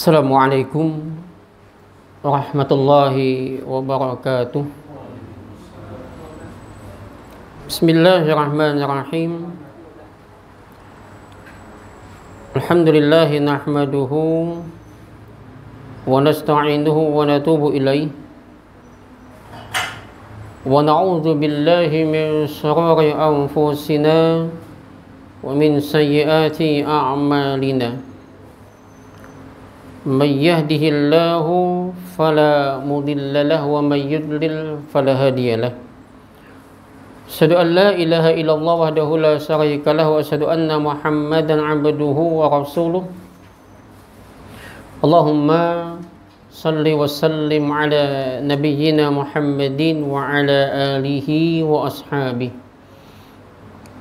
Assalamualaikum warahmatullahi wabarakatuh. Bismillahirrahmanirrahim. Alhamdulillahi nahmaduhu wa nasta'inuhu wa natubu ilaih wa na'udzu billahi min shururi anfusina wa min sayyiati a'malina. Man yahdihillahu fala mudilla lahu wa man yudlil fala hadiya lahu. Asyhadu an la ilaha illallah wahdahu la syarika lahu wa asyhadu anna Muhammadan 'abduhu wa rasuluh. Allahumma salli wa sallim ala nabiyyina Muhammadin wa ala alihi wa ashabihi.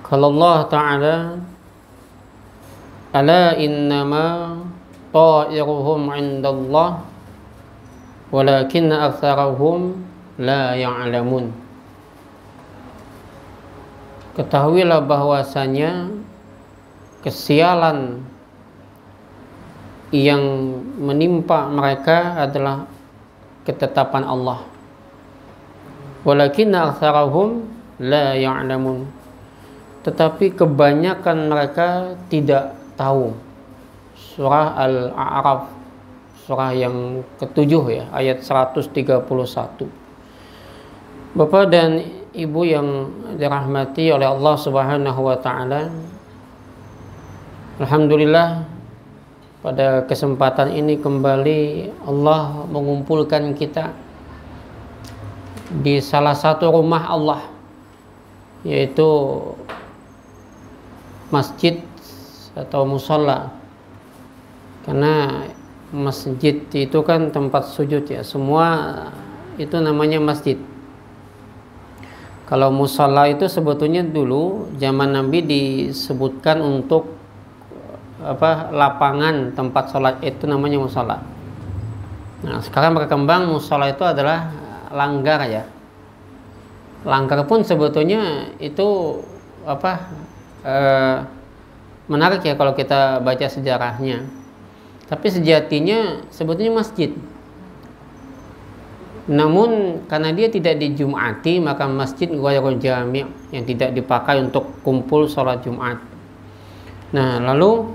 Qala Allah ta'ala: ala innama ta'iruhum 'indallah walakinna aktsarahum la ya'lamun. Ketahuilah bahwasanya kesialan yang menimpa mereka adalah ketetapan Allah. Walakinna aktsarahum la ya'lamun. Tetapi kebanyakan mereka tidak tahu. Surah Al-A'raf, surah yang ke-7 ya, ayat 131. Bapak dan Ibu yang dirahmati oleh Allah Subhanahu wa taala. Alhamdulillah, pada kesempatan ini kembali Allah mengumpulkan kita di salah satu rumah Allah, yaitu masjid atau musholla. Karena masjid itu kan tempat sujud ya, semua itu namanya masjid. Kalau musholla itu sebetulnya dulu zaman Nabi disebutkan untuk lapangan tempat sholat, itu namanya musholla. Nah, sekarang berkembang musholla itu adalah langgar ya. Langgar pun sebetulnya itu menarik ya kalau kita baca sejarahnya. Tapi sejatinya sebetulnya masjid. Namun karena dia tidak dijumati, maka masjid ghairul jami' yang tidak dipakai untuk kumpul sholat Jumat. Nah, lalu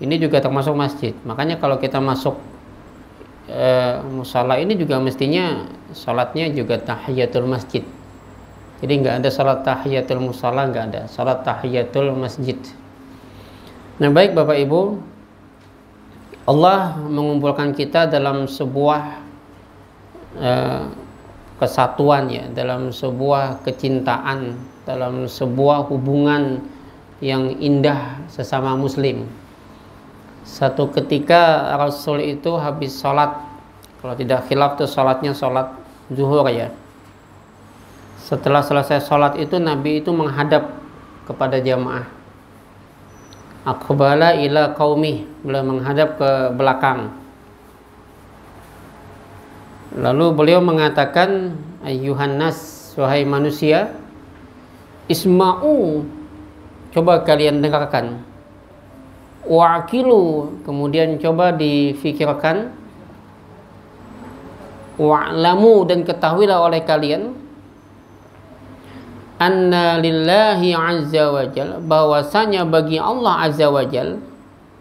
ini juga termasuk masjid. Makanya kalau kita masuk musholla ini juga mestinya sholatnya juga tahiyatul masjid. Jadi nggak ada sholat tahiyatul musholla, nggak ada sholat tahiyatul masjid. Nah, baik Bapak Ibu, Allah mengumpulkan kita dalam sebuah kesatuan ya, dalam sebuah kecintaan, dalam sebuah hubungan yang indah sesama muslim. Satu ketika Rasul itu habis sholat, kalau tidak khilaf tuh sholatnya sholat zuhur ya. Setelah selesai sholat itu Nabi itu menghadap kepada jamaah. Aqbala ila qaumih, beliau menghadap ke belakang. Lalu beliau mengatakan, ayyuhan nas, wahai manusia, isma'u, coba kalian dengarkan. Wa'akilu, kemudian coba difikirkan. Wa'lamu, dan ketahuilah oleh kalian, anna lillahi azza wa jal, bahwasanya bagi Allah azza wa jal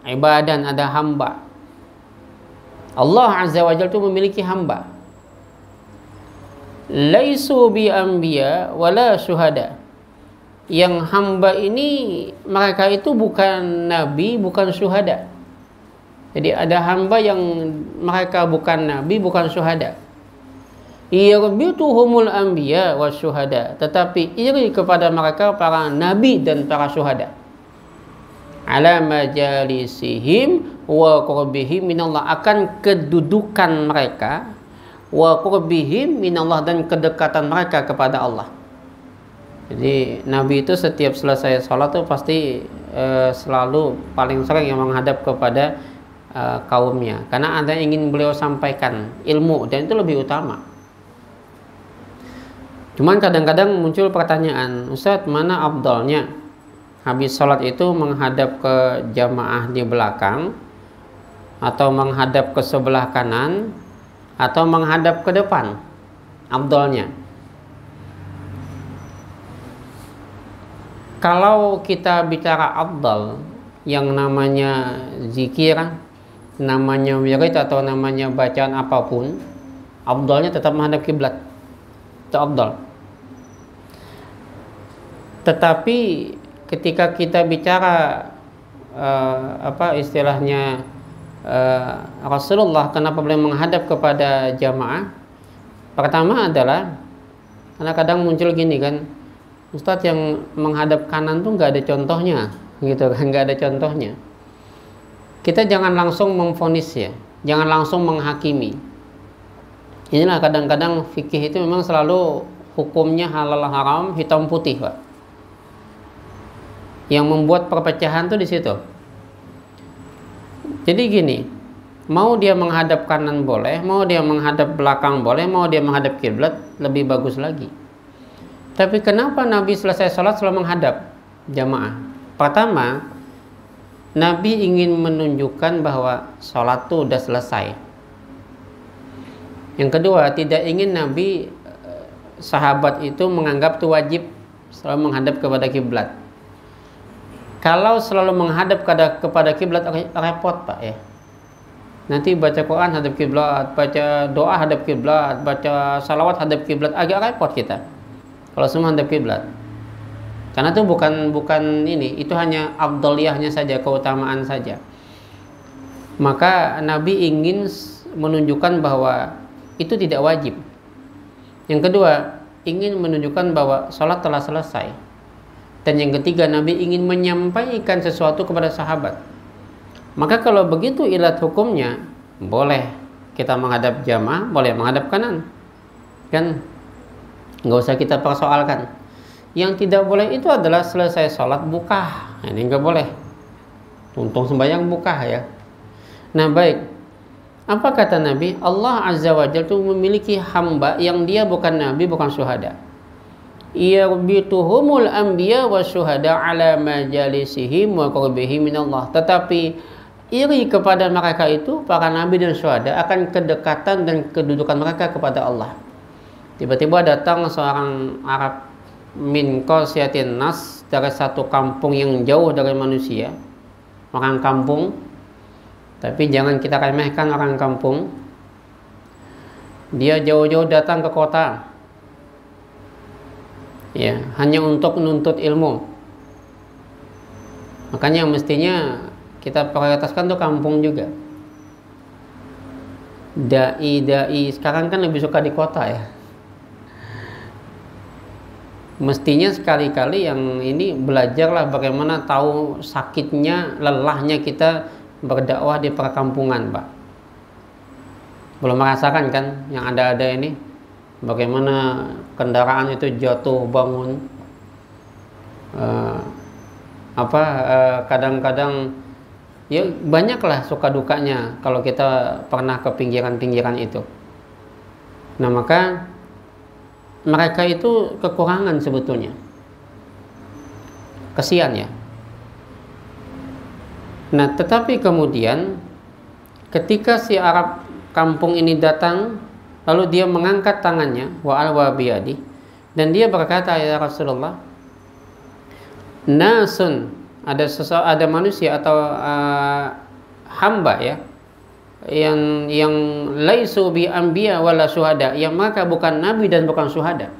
ibadan, ada hamba. Allah azza wa jal itu memiliki hamba. Laisu bi anbiya wala syuhada. Yang hamba ini mereka itu bukan nabi, bukan syuhada. Jadi ada hamba yang mereka bukan nabi, bukan syuhada. Yarbituhumul anbiya wasyuhada, tetapi iri kepada mereka para nabi dan para syuhada. Ala majalisihim wa qurbihim minallah, akan kedudukan mereka, wa qurbihim minallah, dan kedekatan mereka kepada Allah. Jadi nabi itu setiap selesai sholat itu pasti selalu paling sering yang menghadap kepada kaumnya, karena ada yang ingin beliau sampaikan ilmu, dan itu lebih utama. Cuman kadang-kadang muncul pertanyaan, Ustadz, mana afdalnya? Habis sholat itu menghadap ke jamaah di belakang, atau menghadap ke sebelah kanan atau menghadap ke depan afdalnya. Kalau kita bicara afdal, yang namanya zikir, namanya wirid atau namanya bacaan apapun, afdalnya tetap menghadap kiblat. Itu afdal. Tetapi ketika kita bicara istilahnya Rasulullah kenapa beliau menghadap kepada jamaah? Pertama adalah karena kadang muncul gini kan, Ustadz, yang menghadap kanan tuh nggak ada contohnya, gitu kan, nggak ada contohnya. Kita jangan langsung memvonis ya, jangan langsung menghakimi. Inilah kadang-kadang fikih itu memang selalu hukumnya halal haram hitam putih, Pak. Yang membuat perpecahan tuh di situ. Jadi gini, mau dia menghadap kanan boleh, mau dia menghadap belakang boleh, mau dia menghadap kiblat lebih bagus lagi. Tapi kenapa Nabi selesai sholat selalu menghadap jamaah? Pertama, Nabi ingin menunjukkan bahwa sholat itu udah selesai. Yang kedua, tidak ingin Nabi sahabat itu menganggap itu wajib selalu menghadap kepada kiblat. Kalau selalu menghadap kepada kiblat repot, Pak ya. Nanti baca Quran hadap kiblat, baca doa hadap kiblat, baca salawat hadap kiblat, agak repot kita. Kalau semua hadap kiblat. Karena itu bukan ini, itu hanya afdaliyahnya saja, keutamaan saja. Maka Nabi ingin menunjukkan bahwa itu tidak wajib. Yang kedua, ingin menunjukkan bahwa sholat telah selesai. Dan yang ketiga, Nabi ingin menyampaikan sesuatu kepada sahabat. Maka kalau begitu ilat hukumnya, boleh kita menghadap jamaah, boleh menghadap kanan. Kan nggak usah kita persoalkan. Yang tidak boleh itu adalah selesai sholat buka. Ini nggak boleh. Untung sembahyang buka ya. Nah baik, apa kata Nabi? Allah Azza wa Jalla itu memiliki hamba yang dia bukan Nabi, bukan syuhada. Yarbituhumul anbiya wa syuhada ala majalisihim wa qurbihim minallah. Tetapi iri kepada mereka itu, para nabi dan syuhada, akan kedekatan dan kedudukan mereka kepada Allah. Tiba-tiba datang seorang Arab min qasyatin nas, dari satu kampung yang jauh dari manusia, orang kampung. Tapi jangan kita remehkan orang kampung. Dia jauh-jauh datang ke kota, ya, hanya untuk menuntut ilmu. Makanya mestinya kita prioritaskan tuh kampung juga. Dai sekarang kan lebih suka di kota ya. Mestinya sekali-kali yang ini belajarlah bagaimana tahu sakitnya, lelahnya kita berdakwah di perkampungan, Pak. Belum merasakan kan yang ada ini, bagaimana kendaraan itu jatuh bangun, kadang-kadang ya banyaklah suka dukanya kalau kita pernah ke pinggiran-pinggiran itu. Nah maka mereka itu kekurangan sebetulnya, kasihan ya. Nah tetapi kemudian ketika si Arab kampung ini datang, lalu dia mengangkat tangannya, wa alwa biyadi, dan dia berkata, ya Rasulullah, nasun, ada manusia atau hamba ya, yang laisu bi anbiya wala syuhada, yang maka bukan nabi dan bukan syuhada.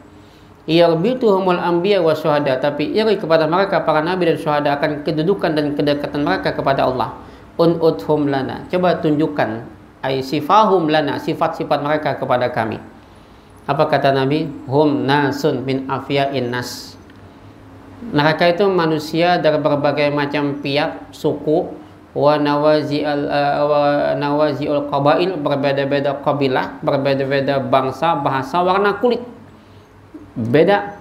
Yarbituhumul anbiya wa syuhada, tapi iri kepada mereka para nabi dan syuhada akan kedudukan dan kedekatan mereka kepada Allah. Un'udhum lana, coba tunjukkan ay sifahum lana, sifat-sifat mereka kepada kami. Apa kata Nabi? Hum nasun min afya'in nas. Mereka itu manusia dari berbagai macam pihak, suku, wa nawazi'ul qabail, berbeda-beda kabilah, berbeda-beda bangsa, bahasa, warna kulit beda.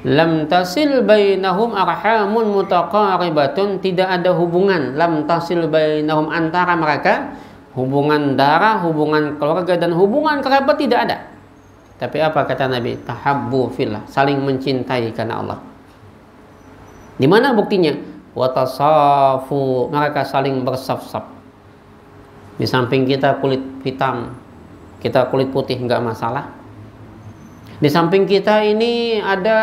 Lam tasil bainahum arhamun mutaqaribatun, tidak ada hubungan, lam tasil bainahum, antara mereka hubungan darah, hubungan keluarga dan hubungan kerabat tidak ada. Tapi apa kata Nabi? Tahabbu fillah, saling mencintai karena Allah. Di mana buktinya? Watasafu, mereka saling bersaf-saf. Di samping kita kulit hitam, kita kulit putih, nggak masalah. Di samping kita ini ada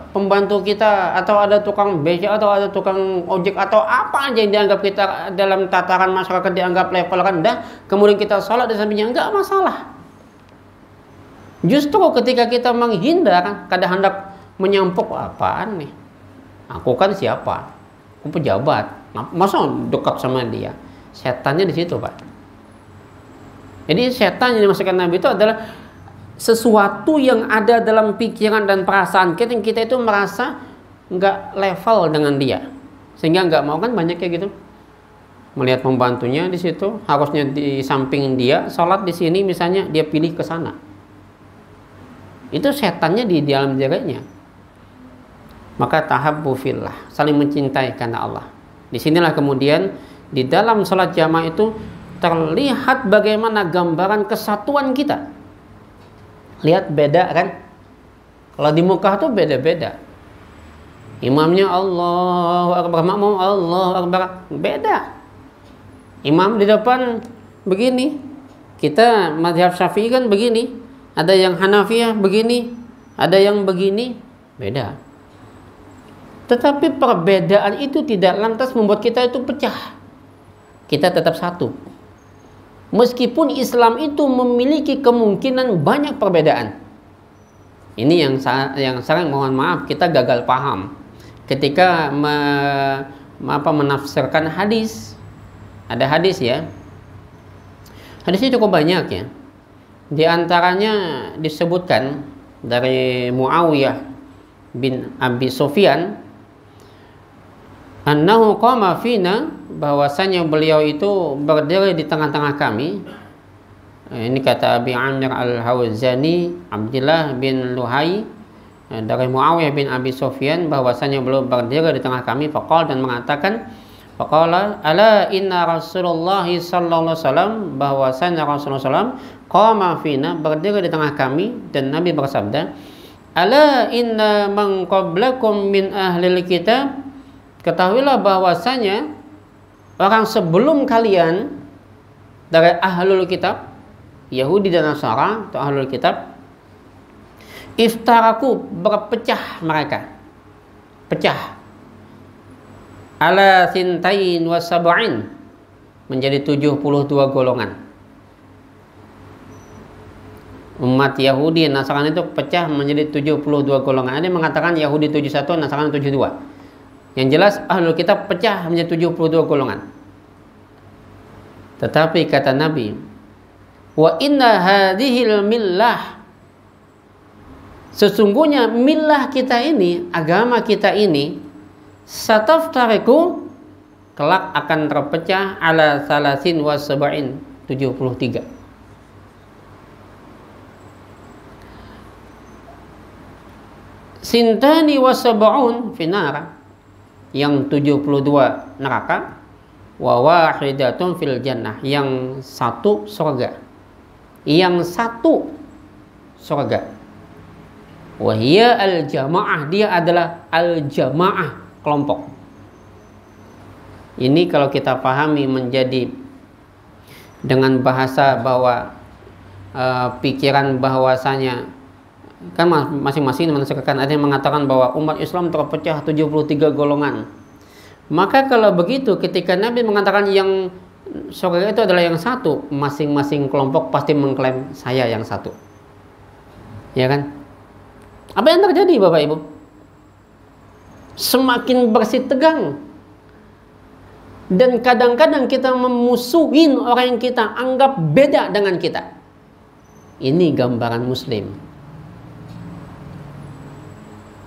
pembantu kita, atau ada tukang beca, atau ada tukang ojek, atau apa aja yang dianggap kita dalam tataran masyarakat dianggap level rendah, kemudian kita sholat di sampingnya, nggak masalah. Justru ketika kita menghindar, kadang hendak menyampuk, apaan nih? Aku kan siapa? Aku pejabat. Masa dekat sama dia? Setannya di situ, Pak. Jadi setan yang dimaksudkan Nabi itu adalah sesuatu yang ada dalam pikiran dan perasaan kita, yang kita itu merasa nggak level dengan dia, sehingga nggak mau. Kan banyak kayak gitu, melihat pembantunya di situ, harusnya di samping dia, sholat di sini misalnya, dia pilih ke sana. Itu setannya di dalam dirinya. Maka tahabbu fillah, saling mencintai karena Allah. Disinilah kemudian di dalam sholat jamaah itu terlihat bagaimana gambaran kesatuan kita. Lihat beda kan? Kalau di Mekah tuh beda-beda. Imamnya Allahu Akbar, makmum Allahu Akbar, beda. Imam di depan begini, kita mazhab Syafi'i kan begini, ada yang Hanafiyah begini, ada yang begini, beda. Tetapi perbedaan itu tidak lantas membuat kita itu pecah. Kita tetap satu. Meskipun Islam itu memiliki kemungkinan banyak perbedaan. Ini yang sering, mohon maaf, kita gagal paham ketika menafsirkan hadis. Ada hadis ya. Hadisnya cukup banyak ya. Di antaranya disebutkan dari Muawiyah bin Abi Sufyan, annahu qama fina, bahwasanya beliau itu berdiri di tengah-tengah kami. Ini kata Abi Amir Al-Hawzani, Abdullah bin Luhai, dari Muawiyah bin Abi Sufyan, bahwasanya beliau berdiri di tengah kami, faqala, dan mengatakan, faqala ala inna Rasulullah sallallahu alaihi wasallam, bahwasanya Rasulullah sallam qama fina, berdiri di tengah kami, dan Nabi bersabda, ala inna man qablakum min ahlil kitab, ketahuilah bahwasanya orang sebelum kalian dari ahlul kitab, Yahudi dan Nasara atau ahlul kitab, iftaraku, berpecah mereka, pecah, ala sintain wa sab'in, menjadi 72 golongan. Umat Yahudi dan Nasrani itu pecah menjadi 72 golongan. Ada yang mengatakan Yahudi 71, Nasrani 72. Yang jelas ahlul kitab pecah menjadi 72 golongan. Tetapi kata Nabi, wa inna hadhil millah, sesungguhnya millah kita ini, agama kita ini, sataftariku, kelak akan terpecah, ala salasin wa sab'in, 73. Sintani wa sab'un finara, yang 72 neraka, wa wahidatun fil jannah, yang satu surga, yang satu surga. Wa hiya al jamaah, dia adalah al jamaah, kelompok. Ini kalau kita pahami menjadi dengan bahasa bahwa pikiran bahwasanya kan masing-masing menafsirkan, ada yang mengatakan bahwa umat Islam terpecah 73 golongan. Maka kalau begitu, ketika Nabi mengatakan yang surga itu adalah yang satu, masing-masing kelompok pasti mengklaim saya yang satu, ya kan? Apa yang terjadi Bapak Ibu? Semakin bersih tegang, dan kadang-kadang kita memusuhin orang yang kita anggap beda dengan kita. Ini gambaran Muslim.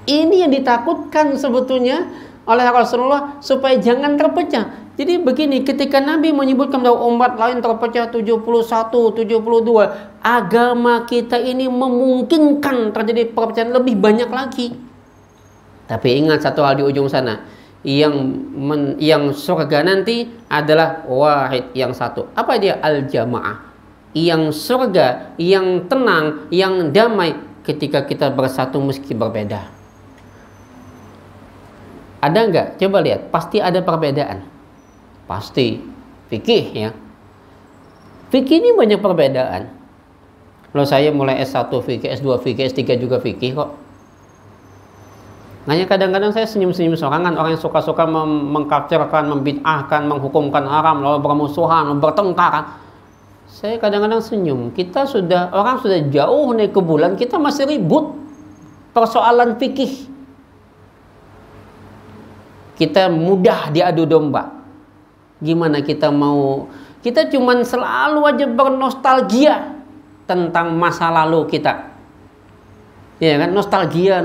Ini yang ditakutkan sebetulnya oleh Rasulullah, supaya jangan terpecah. Jadi begini, ketika Nabi menyebutkan bahwa umat lain terpecah 71, 72, agama kita ini memungkinkan terjadi perpecahan lebih banyak lagi. Tapi ingat satu hal di ujung sana, yang surga nanti adalah wahid, yang satu. Apa dia? Al-jamaah. Yang surga, yang tenang, yang damai ketika kita bersatu meski berbeda. Ada enggak? Coba lihat, pasti ada perbedaan. Pasti. Fikih ya. Fikih ini banyak perbedaan. Kalau saya mulai S1 fikih, S2 fikih, S3 juga fikih kok. Hanya kadang-kadang saya senyum-senyum sorangan, orang yang suka-suka mengkafirkan, membid'ahkan, menghukumkan haram, lalu bermusuhan, bertengkar. Saya kadang-kadang senyum. Orang sudah jauh naik ke bulan, kita masih ribut persoalan fikih. Kita mudah diadu domba. Gimana kita mau? Kita cuman selalu aja bernostalgia tentang masa lalu kita. Ya kan, nostalgia.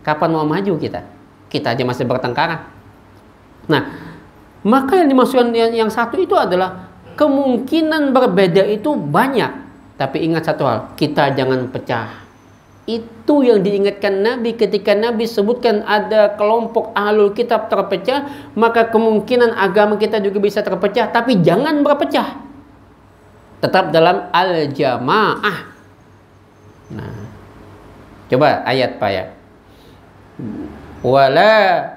Kapan mau maju kita? Kita aja masih bertengkar. Nah, maka yang dimaksudkan yang satu itu adalah kemungkinan berbeda itu banyak. Tapi ingat satu hal, kita jangan pecah. Itu yang diingatkan Nabi ketika Nabi sebutkan ada kelompok ahlul kitab terpecah, maka kemungkinan agama kita juga bisa terpecah, tapi jangan berpecah. Tetap dalam al-jamaah. Nah, coba ayat Pak ya. Wala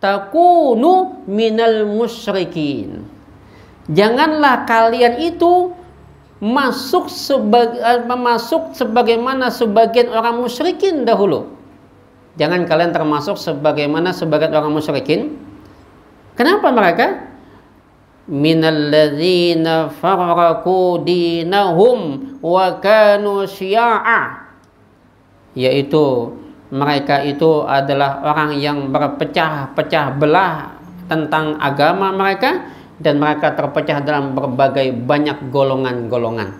takunu minal musyrikin. Janganlah kalian itu masuk sebagaimana sebagian orang musyrikin dahulu. Jangan kalian termasuk sebagaimana sebagian orang musyrikin. Kenapa mereka? Minal ladzina farraqu dinahum wa kanu syi'a. Yaitu mereka itu adalah orang yang berpecah-pecah belah tentang agama mereka, dan mereka terpecah dalam berbagai banyak golongan-golongan.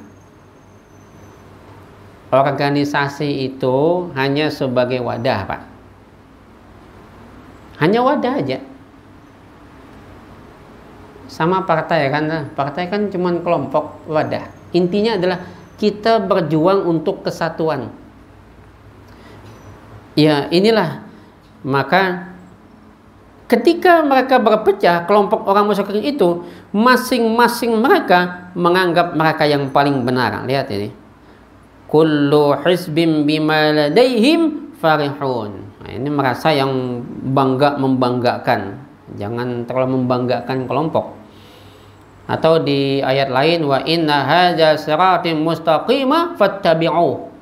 Organisasi itu hanya sebagai wadah, Pak. Hanya wadah aja. Sama partai kan, partai kan cuma kelompok wadah. Intinya adalah kita berjuang untuk kesatuan. Ya, inilah. Maka ketika mereka berpecah, kelompok orang musyrikin itu, masing-masing mereka menganggap mereka yang paling benar. Lihat ini. Kullu hizbim bima ladaihim farihun. Nah, ini merasa yang membanggakan. Jangan terlalu membanggakan kelompok. Atau di ayat lain, wa inna hadza siratim mustaqima fattabi'u.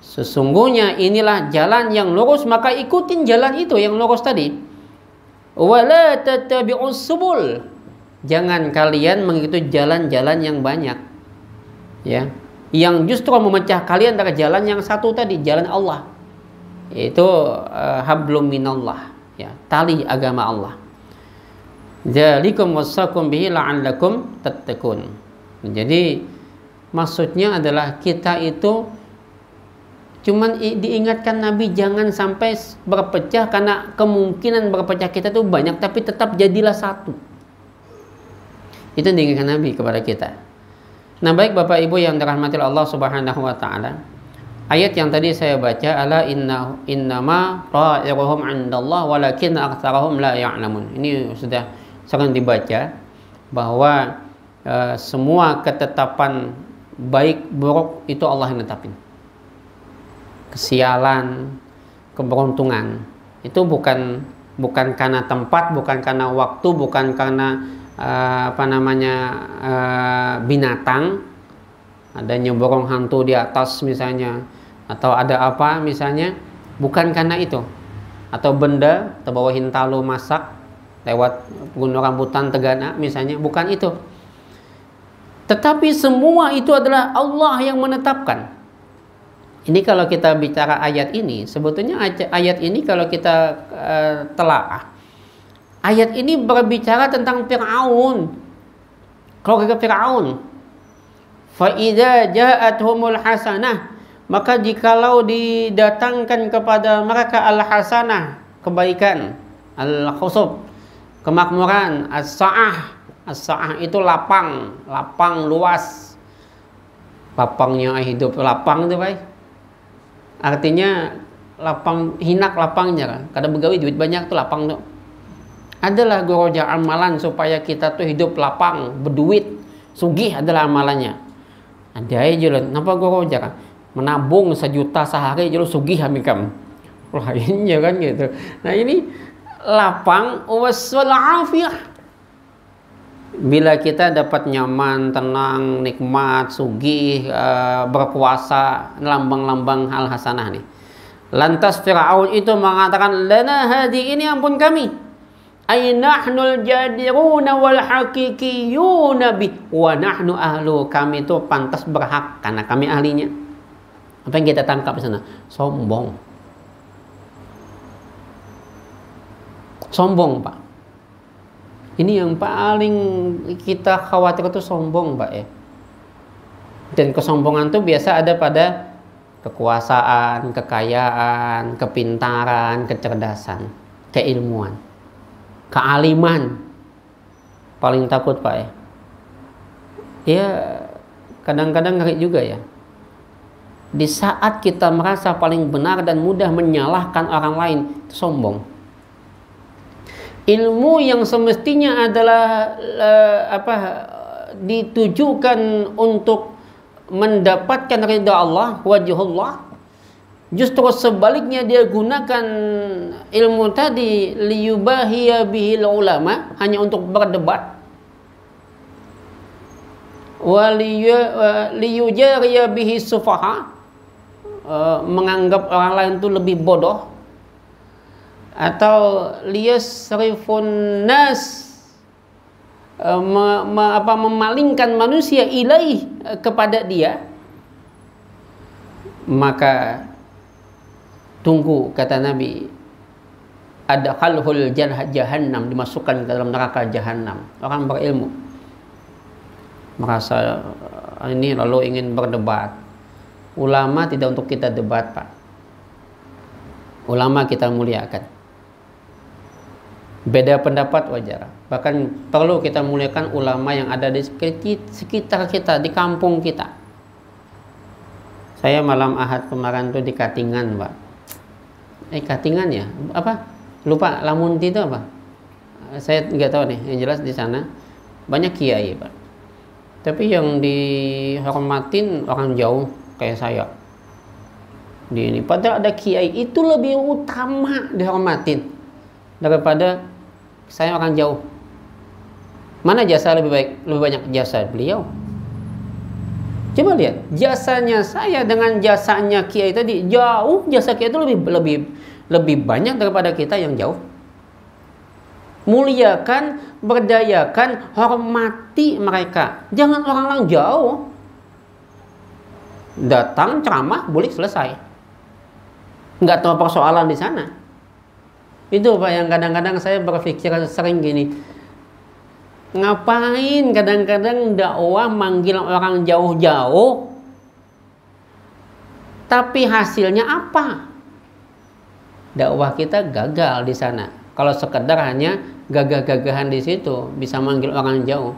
Sesungguhnya inilah jalan yang lurus, maka ikutin jalan itu yang lurus tadi. Wala tattabi'us subul. Jangan kalian mengikuti jalan-jalan yang banyak. Ya, yang justru memecah kalian dari jalan yang satu tadi, jalan Allah. Yaitu hablum minallah, ya, tali agama Allah. Dzalikum wasaqum bihi la'allakum tattaqun. Jadi maksudnya adalah kita itu cuman diingatkan Nabi jangan sampai berpecah, karena kemungkinan berpecah kita itu banyak, tapi tetap jadilah satu. Itu yang diingatkan Nabi kepada kita. Nah, baik Bapak Ibu yang dirahmati Allah Subhanahu wa taala. Ayat yang tadi saya baca, ala innama ta'iruhum 'indallah walakin aktsarahum la ya'lamun. Ini sudah sering dibaca bahwa semua ketetapan baik buruk itu Allah yang netapin. Kesialan, keberuntungan itu bukan karena tempat, bukan karena waktu, bukan karena binatang, ada nyeborong hantu di atas misalnya, atau ada apa misalnya, bukan karena itu, atau benda terbawa hintalu masak lewat gunung rambutan Tegana misalnya, bukan itu. Tetapi semua itu adalah Allah yang menetapkan. Ini kalau kita bicara ayat ini, sebetulnya ayat ini kalau kita telaah, ayat ini berbicara tentang Fir'aun. Keluarga Fir'aun. Fa idza ja'atuhumul hasanah, maka jikalau didatangkan kepada mereka al-hasanah, kebaikan, al-khusub, kemakmuran, as-sa'ah. As-sa'ah itu lapang luas. Lapangnya hidup, lapang itu baik. Artinya lapang, hinak lapangnya kan. Kadang begawi duit banyak tuh lapang tuh. Adalah goroja amalan supaya kita tuh hidup lapang, berduit, sugih adalah amalannya. Ada aja loh, kenapa goroja kan? Menabung 1 juta sehari aja lo sugih amikam. Lainnya kan gitu. Nah ini lapang waswal afiyah. Bila kita dapat nyaman, tenang, nikmat, sugih, berkuasa, lambang-lambang hal hasanah nih. Lantas Fir'aun itu mengatakan, lana hadi, ini ampun kami. Ay nahnul jadiruna wal hakikiyuna bi wa nahnu ahlu, kami itu pantas berhak karena kami ahlinya. Apa yang kita tangkap di sana? Sombong. Sombong, Pak. Ini yang paling kita khawatir itu sombong, Pak ya. Dan kesombongan itu biasa ada pada kekuasaan, kekayaan, kepintaran, kecerdasan, keilmuan, kealiman. Paling takut, Pak ya. Ya, kadang-kadang ngeri juga ya. Di saat kita merasa paling benar dan mudah menyalahkan orang lain, itu sombong. Ilmu yang semestinya adalah ditujukan untuk mendapatkan ridha Allah, wajhullah, justru sebaliknya dia gunakan ilmu tadi liyubahiya bihil ulama, hanya untuk berdebat, liyujariya bihi sufaha, menganggap orang lain itu lebih bodoh, atau liyasrifun nas, memalingkan manusia ilaih, kepada dia. Maka tunggu, kata Nabi, ada khalhul jahannam, dimasukkan ke dalam neraka jahannam. Orang berilmu merasa ini lalu ingin berdebat. Ulama tidak untuk kita debat, Pak. Ulama kita muliakan. Beda pendapat wajar. Bahkan perlu kita muliakan ulama yang ada di sekitar kita, di kampung kita. Saya malam Ahad kemarin tuh di Katingan, Pak. Katingan ya? Apa? Lupa, Lamunti itu apa? Saya nggak tahu nih. Yang jelas di sana banyak kiai, Pak. Tapi yang dihormatin orang jauh kayak saya. Di ini, padahal ada kiai itu lebih utama dihormatin daripada saya orang jauh. Mana jasa lebih baik, lebih banyak jasa beliau? Coba lihat jasanya saya dengan jasanya kiai tadi, jauh jasa kiai itu lebih banyak daripada kita yang jauh. Muliakan, berdayakan, hormati mereka. Jangan orang-orang jauh datang ceramah, boleh selesai. Nggak tahu persoalan di sana. Itu, Pak, yang kadang-kadang saya berpikir sering gini. Ngapain kadang-kadang dakwah manggil orang jauh-jauh, tapi hasilnya apa? Dakwah kita gagal di sana. Kalau sekedar hanya gagah-gagahan di situ, bisa manggil orang jauh.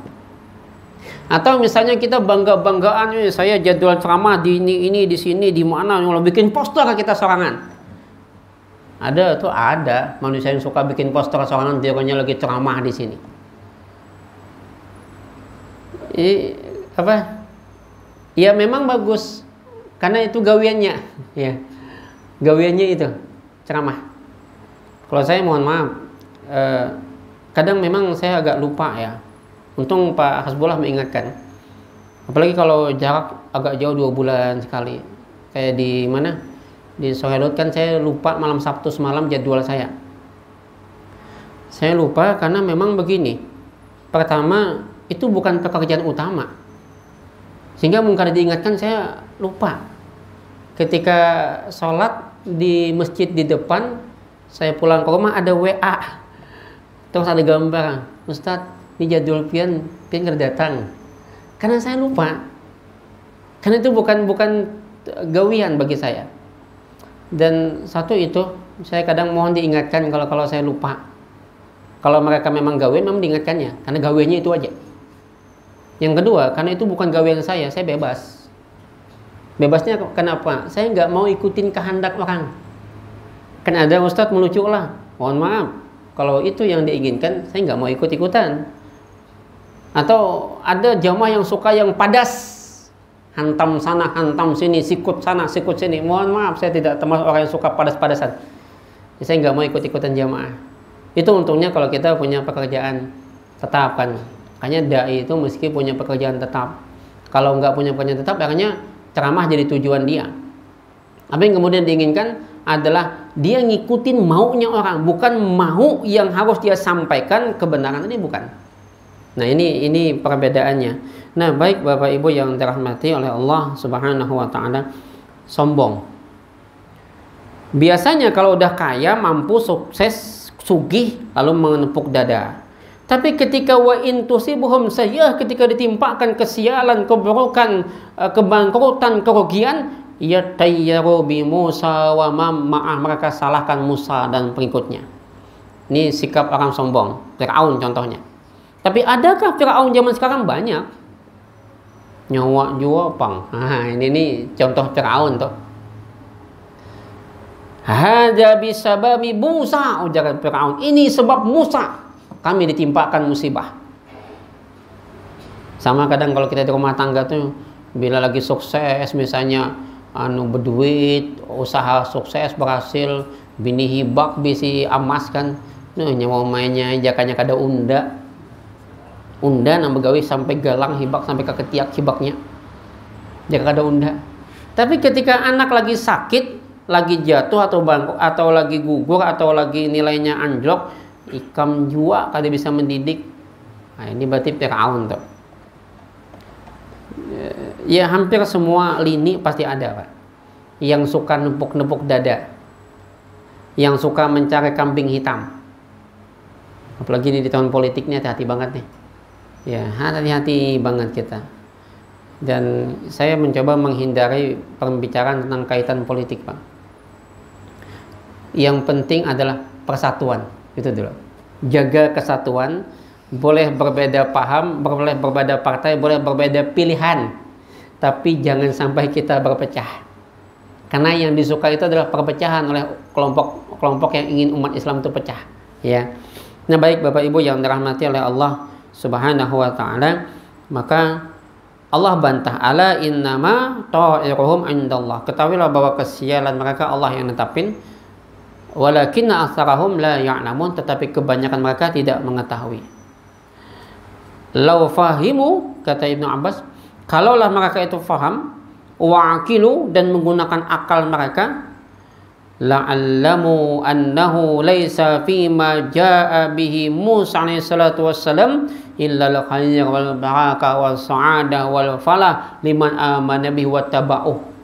Atau misalnya kita bangga-banggaan, saya jadwal ceramah di ini di sini di mana, kalau bikin poster kita sorangan. Ada manusia yang suka bikin poster sorangan, dia lagi ceramah di sini. Ya memang bagus karena itu gawiannya, ya. Gawiannya itu ceramah. Kalau saya mohon maaf, kadang memang saya agak lupa ya. Untung Pak Hasbullah mengingatkan. Apalagi kalau jarak agak jauh 2 bulan sekali. Kayak di mana? Di Sohedot kan saya lupa malam Sabtu semalam jadwal saya. Saya lupa karena memang begini. Pertama, itu bukan pekerjaan utama. Sehingga mungkin diingatkan saya lupa. Ketika sholat di masjid di depan, saya pulang ke rumah ada WA. Terus ada gambar, Ustadz, ini jadwal pian kada datang. Karena saya lupa. Karena itu bukan gawian bagi saya. Dan satu itu, saya kadang mohon diingatkan kalau saya lupa. Kalau mereka memang gawian, memang diingatkannya. Karena gawiannya itu aja. Yang kedua, karena itu bukan gawian saya bebas. Bebasnya kenapa? Saya nggak mau ikutin kehendak orang. Kan ada Ustadz melucu lah. Mohon maaf, kalau itu yang diinginkan, saya nggak mau ikut-ikutan. Atau ada jamaah yang suka yang padas. Hantam sana, hantam sini, sikut sana, sikut sini. Mohon maaf, saya tidak termasuk orang yang suka padas-padasan. Saya nggak mau ikut-ikutan jamaah. Itu untungnya kalau kita punya pekerjaan tetap kan. Makanya dai itu meski punya pekerjaan tetap, kalau nggak punya pekerjaan tetap, akhirnya ceramah jadi tujuan dia. Apa yang kemudian diinginkan adalah dia ngikutin maunya orang, bukan mau yang harus dia sampaikan kebenaran ini, bukan. Nah, ini perbedaannya. Nah, baik Bapak Ibu yang dirahmati oleh Allah Subhanahu wa taala, sombong. Biasanya kalau udah kaya, mampu, sukses, sugih, lalu menepuk dada. Tapi ketika wa intusibuhum sayyah, ketika ditimpakan kesialan, keburukan, kebangkrutan, kerugian, ya tayyaru bi Musa wa ma'ah, mereka salahkan Musa dan pengikutnya. Ini sikap orang sombong, Firaun contohnya. Tapi adakah Firaun zaman sekarang? Banyak. Nyawa jua pang. Nah, ini contoh Firaun tuh. Hadza bisababi Musa, ujar Firaun. Ini sebab Musa kami ditimpakan musibah. Sama kadang kalau kita di rumah tangga tuh, bila lagi sukses misalnya berduit, usaha sukses berhasil, bini hibak bisi amas kan, nyawa mainnya jakanya kada unda nang begawi sampai galang hibak sampai ke ketiak hibaknya, jaka kada unda. Tapi ketika anak lagi sakit, lagi jatuh atau bangkrut atau lagi gugur atau lagi nilainya anjlok, ikam jua kada bisa mendidik. Nah, ini berarti Firaun tuh. Ya hampir semua lini pasti ada, Pak. Yang suka nepuk-nepuk dada, yang suka mencari kambing hitam. Apalagi ini di tahun politik nih, hati-hati banget nih. Ya, hati-hati banget kita. Dan saya mencoba menghindari pembicaraan tentang kaitan politik, Pak. Yang penting adalah persatuan. Itu dulu. Jaga kesatuan. Boleh berbeda paham, boleh berbeda partai, boleh berbeda pilihan, tapi jangan sampai kita berpecah. Karena yang disuka itu adalah perpecahan oleh kelompok yang ingin umat Islam itu pecah. Ya. Nah, baik Bapak Ibu yang dirahmati oleh Allah Subhanahu wa taala, maka Allah bantah, ala innama ta'iruhum indallah. Ketahuilah bahwa kesialan mereka Allah yang netapin. Walakinna aktsarahum la ya'lamun, tetapi kebanyakan mereka tidak mengetahui. Lau fahimu, kata Ibnu Abbas, kalaulah mereka itu faham, wa'akilu, dan menggunakan akal mereka, la'allamu annahu laisa fima ja'a bihi Musa alaihi salatu wassalam illa al-khair wal baraka wal sa'adah wal falah liman amana bihi wattaba'uh.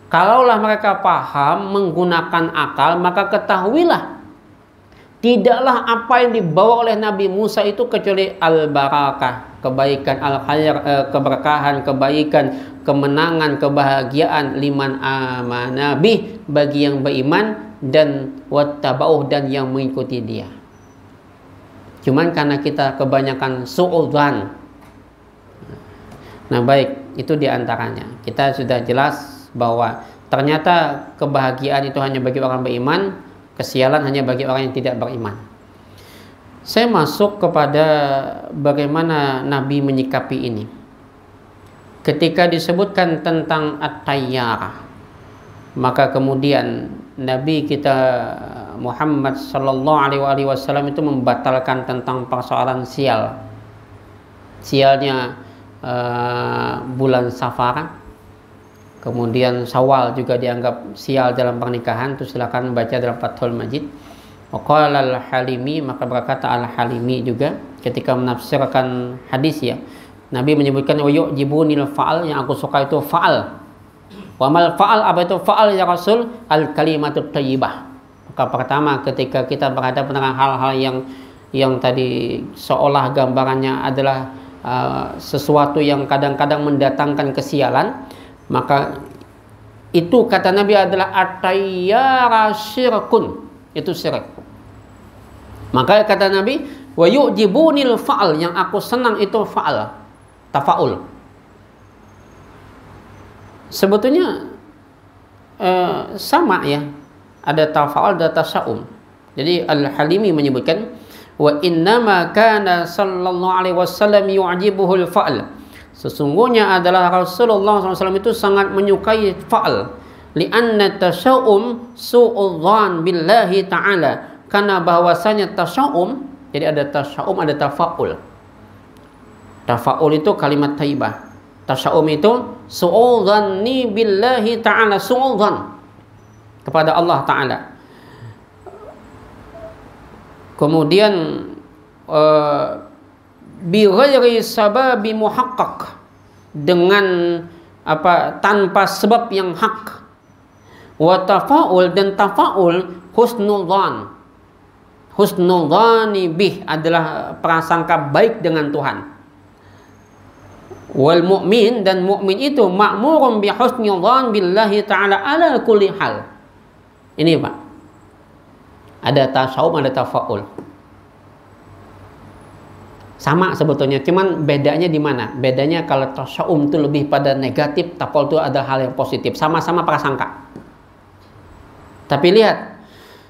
Kalaulah mereka paham menggunakan akal, maka ketahuilah tidaklah apa yang dibawa oleh Nabi Musa itu kecuali al-barakah, kebaikan, al-khair, keberkahan, kebaikan, kemenangan, kebahagiaan, liman amana bih, bagi yang beriman, dan wattaba'uh, dan yang mengikuti dia. Cuman karena kita kebanyakan su'udzan. Nah, baik, itu diantaranya. Kita sudah jelas bahwa ternyata kebahagiaan itu hanya bagi orang beriman, kesialan hanya bagi orang yang tidak beriman. Saya masuk kepada bagaimana Nabi menyikapi ini. Ketika disebutkan tentang at-tayyarah, maka kemudian Nabi kita Muhammad sallallahu alaihi wasallam itu membatalkan tentang persoalan sial. Sialnya bulan Safar. Kemudian Syawal juga dianggap sial dalam pernikahan. Itu silakan baca dalam Fathul Majid. Waqala al-Halimi, maka berkata al-Halimi juga ketika menafsirkan hadis, ya, Nabi menyebutkan wa yu'jibunil fa'al, yang aku suka itu fa'al. Wa mal fa'al, apa itu fa'al ya Rasul? Al-kalimatut thayyibah. Maka pertama ketika kita berhadapan dengan hal-hal yang tadi seolah gambarannya adalah sesuatu yang kadang-kadang mendatangkan kesialan, maka itu kata Nabi adalah at-tayyara syirkun, itu syirik. Maka kata Nabi, wa yu'jibunil fa'al, yang aku senang itu fa'al, tafaul. Sebetulnya sama ya, ada tafaul, ada tasaum. Jadi Al-Halimi menyebutkan, wa innama kana sallallahu alaihi wasallam yu'jibuhul fa'al. Sesungguhnya adalah Rasulullah SAW itu sangat menyukai fa'al. Li'anna tasya'um su'udzan billahi ta'ala. Karena bahwasanya tasya'um, jadi ada tasya'um, ada tafa'ul. Tafaul itu kalimat thayyibah. Tasya'um itu su'udzanni billahi ta'ala, su'udzan kepada Allah Ta'ala. Kemudian bi ghairi sababi muhaqqaq, dengan tanpa sebab yang hak. Wa tafaul, dan tafaul husnudzan. Husnudzani bih adalah prasangka baik dengan Tuhan. Wal mu'min, dan mukmin itu ma'murun bi husnudzan billahi ta'ala ala kulli hal. Ini Pak, ada tasya'um, ada tafaul. Sama sebetulnya, cuman bedanya di mana? Bedanya kalau tasya'um itu lebih pada negatif, tafaul itu ada hal yang positif. Sama-sama prasangka. Tapi lihat,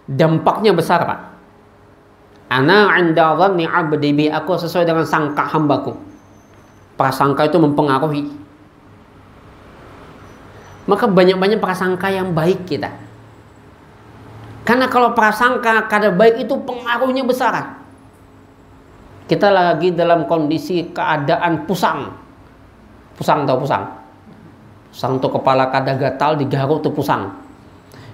dampaknya besar Pak. Ana 'inda dhanni 'abdi bi, aku sesuai dengan sangka hambaku. Prasangka itu mempengaruhi. Maka banyak-banyak prasangka yang baik kita. Karena kalau prasangka kada baik itu pengaruhnya besar. Kita lagi dalam kondisi keadaan pusang. Pusang tahu pusang? Pusang itu kepala kada gatal, digaruk itu pusang.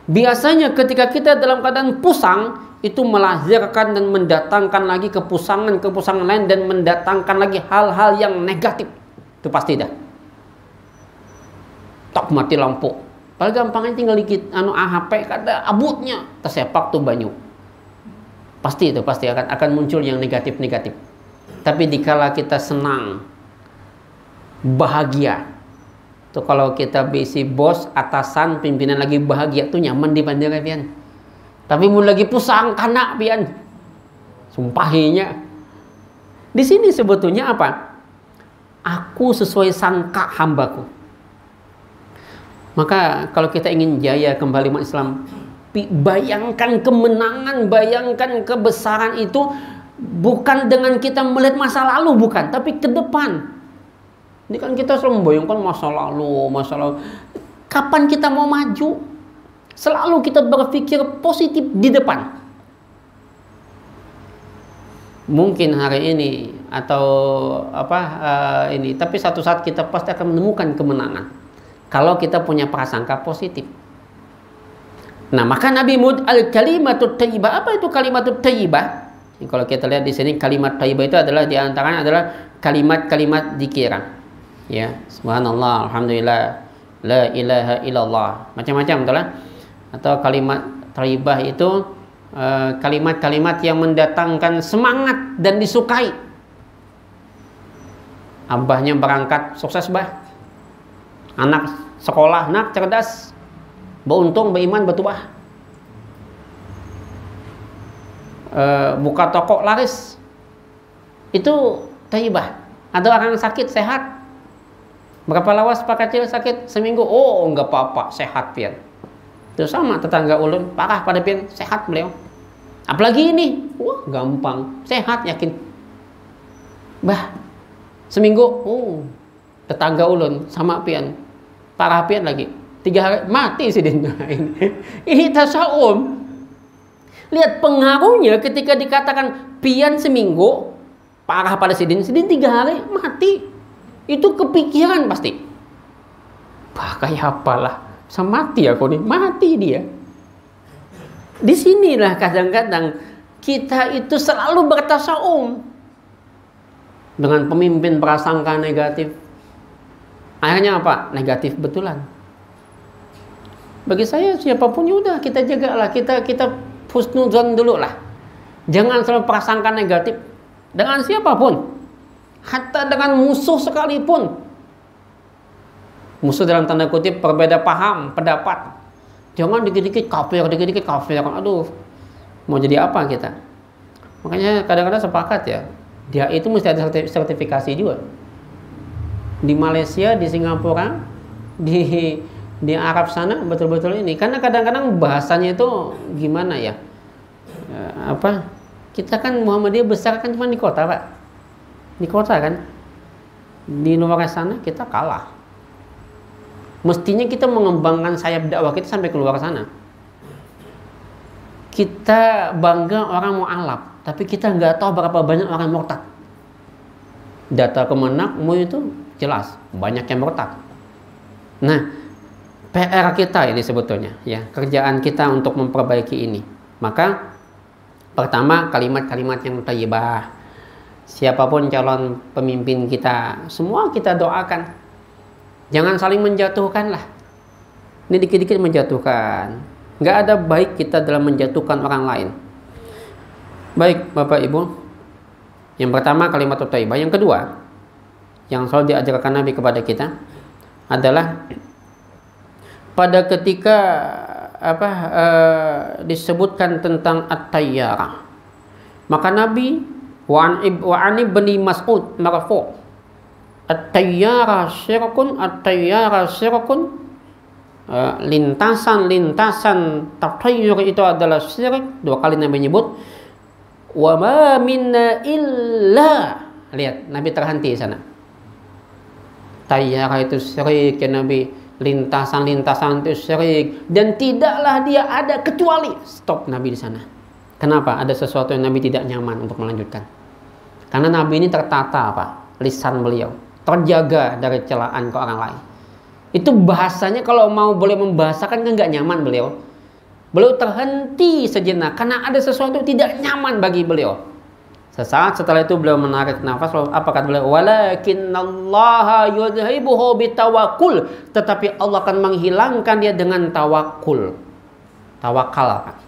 Biasanya ketika kita dalam keadaan pusang, itu melahirkan dan mendatangkan lagi kepusangan lain, dan mendatangkan lagi hal-hal yang negatif. Itu pasti dah. Tak mati lampu. Paling gampangnya tinggal dikit HP kada abutnya tersepak tuh banyu. Pasti itu pasti akan muncul yang negatif-negatif. Tapi dikala kita senang, bahagia, tuh kalau kita bisi bos, atasan, pimpinan lagi bahagia tuh nyaman di bandara pian. Tapi mun lagi pusang kana pian, sumpahinya. Di sini sebetulnya apa? Aku sesuai sangka hambaku. Maka kalau kita ingin jaya kembali umat Islam, bayangkan kemenangan, bayangkan kebesaran itu bukan dengan kita melihat masa lalu, bukan, tapi ke depan. Ini kan kita selalu membayangkan masa lalu. Kapan kita mau maju? Selalu kita berpikir positif di depan. Mungkin hari ini atau ini, tapi satu saat kita pasti akan menemukan kemenangan kalau kita punya prasangka positif. Nah, maka Nabi Mud al-kalimatut thayyibah. Apa itu kalimatut thayyibah? Kalau kita lihat di sini, kalimat thayyibah itu adalah diantaranya adalah kalimat-kalimat zikiran. Ya, subhanallah, alhamdulillah, la ilaha illallah, macam-macam betul lah. Atau kalimat thayyibah itu kalimat-kalimat yang mendatangkan semangat dan disukai. Abahnya berangkat sukses bah, anak sekolah nak cerdas, beruntung, beriman, bertuah, buka toko laris, itu thayyibah. Atau orang sakit sehat, berapa lawas pak kecil sakit seminggu, oh enggak apa-apa, sehat pian. Itu sama tetangga ulun, parah pada pian, sehat beliau. Apalagi ini, wah gampang, sehat yakin. Bah, seminggu, oh tetangga ulun sama pian, parah pian lagi. 3 hari mati si din. Ini tasya'um. Lihat pengaruhnya ketika dikatakan pian seminggu, parah pada sidin 3 hari mati. Itu kepikiran pasti. Bah, kayak apalah. Mati aku nih, mati dia. Disinilah kadang-kadang kita itu selalu bertasya'um dengan pemimpin prasangka negatif. Akhirnya apa? Negatif betulan. Bagi saya siapapun udah kita jagalah, kita husnudzon dulu lah. Jangan selalu prasangka negatif dengan siapapun, hatta dengan musuh sekalipun. Musuh dalam tanda kutip berbeda paham, pendapat. Jangan dikit-dikit kafir. Aduh, mau jadi apa kita? Makanya kadang-kadang sepakat ya, dia itu mesti ada sertifikasi juga. Di Malaysia, di Singapura, di Arab sana betul-betul ini. Karena kadang-kadang bahasanya itu gimana ya? Kita kan Muhammadiyah besar kan cuma di kota, Pak. Di kota kan. Di luar sana kita kalah. Mestinya kita mengembangkan sayap dakwah kita sampai keluar sana. Kita bangga orang mu'alaf, tapi kita nggak tahu berapa banyak orang murtad. Data Kemenakmu itu jelas banyak yang murtad. Nah, PR kita ini sebetulnya, ya, kerjaan kita untuk memperbaiki ini. Maka pertama, kalimat-kalimat yang thayyibah. Siapapun calon pemimpin kita, semua kita doakan. Jangan saling menjatuhkan lah. Ini dikit-dikit menjatuhkan. Nggak ada baik kita dalam menjatuhkan orang lain. Baik Bapak Ibu, yang pertama kalimat thayyibah. Yang kedua, yang selalu diajarkan Nabi kepada kita adalah pada ketika disebutkan tentang at-tayyarah, maka Nabi wa an ibni Mas'ud marfu' at-tayyarah syirkun, at-tayyarah syirkun, lintasan tatayyur itu adalah syirik. Dua kali Nabi nyebut wa ma minna illa. Lihat, Nabi terhenti di sana. Tayyarah itu syirik ya Nabi, lintasan itu syirik, dan tidaklah dia ada kecuali. Stop Nabi di sana. Kenapa? Ada sesuatu yang Nabi tidak nyaman untuk melanjutkan. Karena Nabi ini tertata lisan beliau, terjaga dari celaan ke orang lain. Itu bahasanya kalau mau boleh membahasakan kan nggak nyaman beliau. Beliau terhenti sejenak karena ada sesuatu yang tidak nyaman bagi beliau. Sesaat setelah itu beliau menarik nafas. Apa kata beliau? Walakinallaha yudhibuhu bitawakkul. Tetapi Allah akan menghilangkan dia dengan tawakul. Tawakal.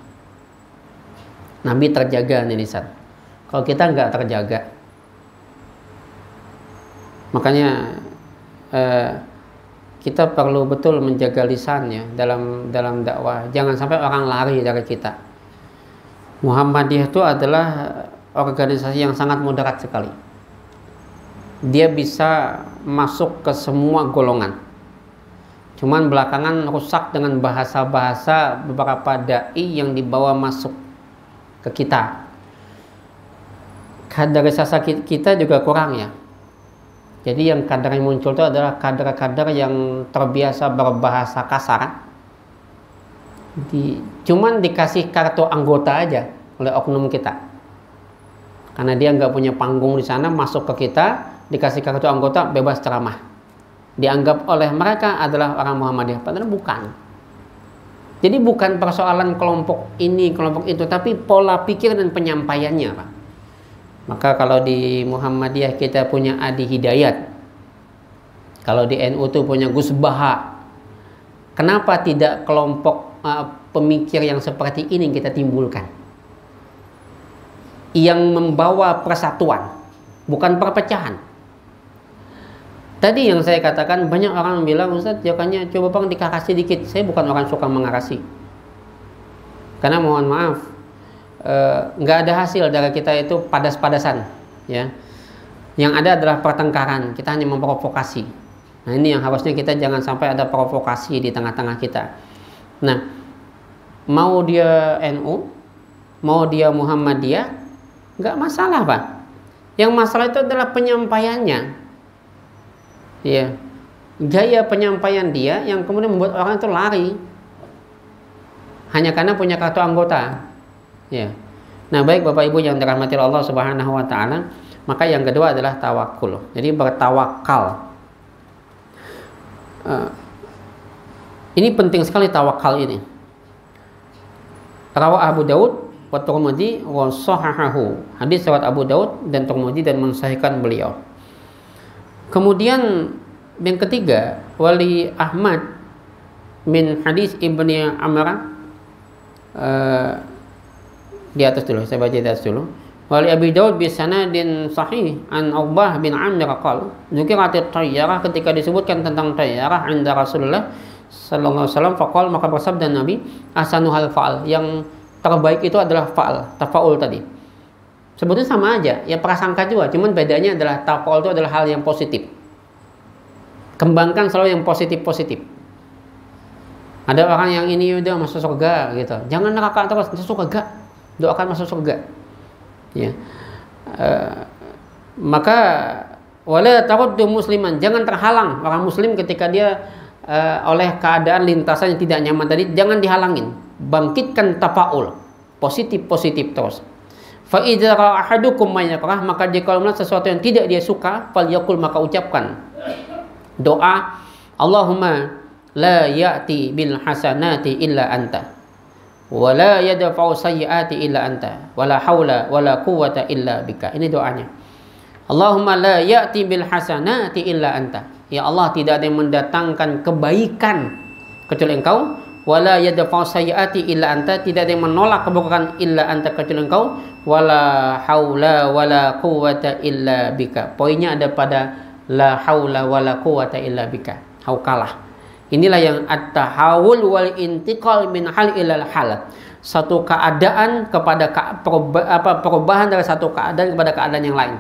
Nabi terjaga nih lisan. Kalau kita nggak terjaga, makanya kita perlu betul menjaga lisannya dalam dakwah. Jangan sampai orang lari dari kita. Muhammadiyah itu adalah organisasi yang sangat moderat sekali. Dia bisa masuk ke semua golongan. Cuman belakangan rusak dengan bahasa-bahasa beberapa dai yang dibawa masuk ke kita. Kaderisasi kita juga kurang ya. Jadi yang kader yang muncul itu adalah kader-kader yang terbiasa berbahasa kasar. Cuman dikasih kartu anggota aja oleh oknum kita. Karena dia nggak punya panggung di sana, masuk ke kita, dikasih kartu anggota, bebas ceramah. Dianggap oleh mereka adalah orang Muhammadiyah, padahal bukan. Jadi bukan persoalan kelompok ini, kelompok itu, tapi pola pikir dan penyampaiannya, Pak. Maka kalau di Muhammadiyah kita punya Adi Hidayat, kalau di NU itu punya Gus Baha. Kenapa tidak kelompok pemikir yang seperti ini kita timbulkan? Yang membawa persatuan, bukan perpecahan. Tadi yang saya katakan, banyak orang bilang, Ustaz, jangannya coba Bang dikarasi dikit. Saya bukan orang suka mengarasi. Karena mohon maaf, nggak ada hasil dari kita itu padas-padasan, ya. Yang ada adalah pertengkaran. Kita hanya memprovokasi. Nah, ini yang harusnya kita jangan sampai ada provokasi di tengah-tengah kita. Nah, mau dia NU, mau dia Muhammadiyah, nggak masalah, Pak. Yang masalah itu adalah penyampaiannya, ya. Gaya penyampaian dia yang kemudian membuat orang itu lari hanya karena punya kartu anggota. Ya. Nah, baik Bapak Ibu yang dirahmati Allah Subhanahu wa taala, maka yang kedua adalah tawakul. Jadi bertawakal. Ini penting sekali tawakal ini. Rawah Abu Daud wa Tirmidzi wa sahahahu. Hadis riwayat Abu Daud dan Tirmidzi dan mensahihkan beliau. Kemudian yang ketiga, Wali Ahmad min hadis Ibni Amr, di atas dulu, saya baca di atas dulu. Wali Abi Daud bi sanadin sahih an Uqbah bin Amr qala, zikirat at-tayyarah, ketika disebutkan tentang tayyarah anda Rasulullah sallallahu alaihi wasallam, faqal, maka bersabda Nabi, ahsanuhal fa'al, yang terbaik itu adalah fa'al, tafaul tadi. Sebetulnya sama aja, ya prasangka juga, cuman bedanya adalah tafaul itu adalah hal yang positif. Kembangkan selalu yang positif-positif. Ada orang yang ini udah masuk surga gitu. Jangan neraka terus, masuk surga. Doakan masuk surga. Ya. Maka wala taruddu musliman, jangan terhalang orang muslim ketika dia oleh keadaan lintasan yang tidak nyaman tadi, jangan dihalangin. Bangkitkan tafaul, positif-positif terus. Fa idza ra'a ahadukum ma yakrah, maka jika melihat sesuatu yang tidak dia suka, falyaqul, maka ucapkan doa, Allahumma la ya'ti bil hasanati illa anta, wa la yadfa'u sayyiati illa anta, wa la haula wa la quwwata illa bika. Ini doanya. Allahumma la ya'ti bil hasanati illa anta. Ya Allah, tidak ada yang mendatangkan kebaikan kecuali Engkau. Wala yadfa'u sayyiati illa anta, tidak ada yang menolak keburukan illa anta kecuali Engkau. Wala haula wala quwwata illa bika. Poinnya ada pada la haula wala quwwata illa bika. Haukalah. Inilah yang at-tahawul wal intiqal min hal ilal hal. Satu keadaan kepada perubahan dari satu keadaan kepada keadaan yang lain.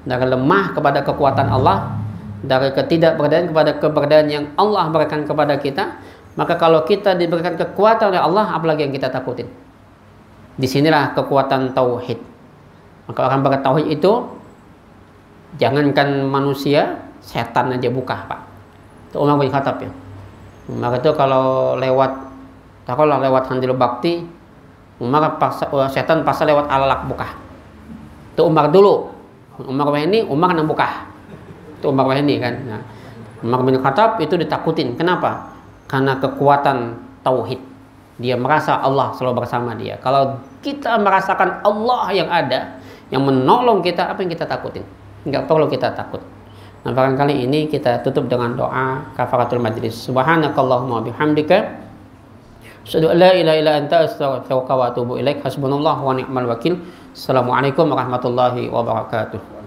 Dari lemah kepada kekuatan Allah, dari ketidakberdayaan kepada keberadaan yang Allah berikan kepada kita. Maka kalau kita diberikan kekuatan oleh Allah, apalagi yang kita takutin? Disinilah kekuatan tauhid. Maka orang bertauhid itu, jangankan manusia, setan aja buka, Pak. Itu Umar bin Khattab ya. Umar itu kalau lewat, taruhlah lewat Handil Bakti, setan pasti lewat alalak buka. Itu Umar dulu. Umar Wahini, Umar yang buka. Itu Umar Wahini kan. Nah, Umar bin Khattab itu ditakutin. Kenapa? Karena kekuatan tauhid. Dia merasa Allah selalu bersama dia. Kalau kita merasakan Allah yang ada, yang menolong kita, apa yang kita takutin? Enggak perlu kita takut. Nah, barangkali ini kita tutup dengan doa kafaratul majlis. Subhanakallahumma bihamdika, asyhadu an la ilaha illa anta, astaghfiruka wa atubu ilaik. Hasbunallahu wa ni'mal wakil. Assalamualaikum warahmatullahi wabarakatuh.